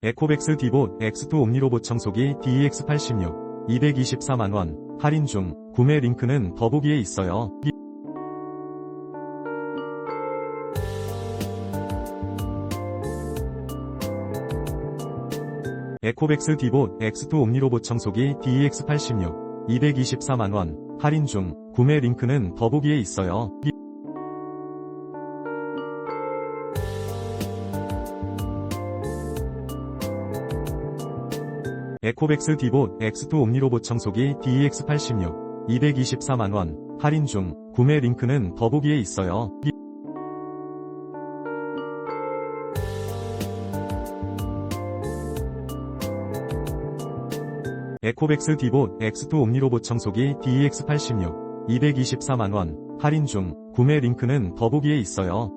에코백스 디봇 X2 옴니로봇 청소기 DEX86 224만원 할인 중. 구매 링크는 더보기에 있어요. 에코백스 디봇 X2 옴니로봇 청소기 DEX86 224만원 할인 중. 구매 링크는 더보기에 있어요. 에코백스 디봇 X2 옴니로봇 청소기 DEX86 224만원 할인 중. 구매 링크는 더보기에 있어요. 에코백스 디봇 X2 옴니로봇 청소기 DEX86 224만원 할인 중. 구매 링크는 더보기에 있어요.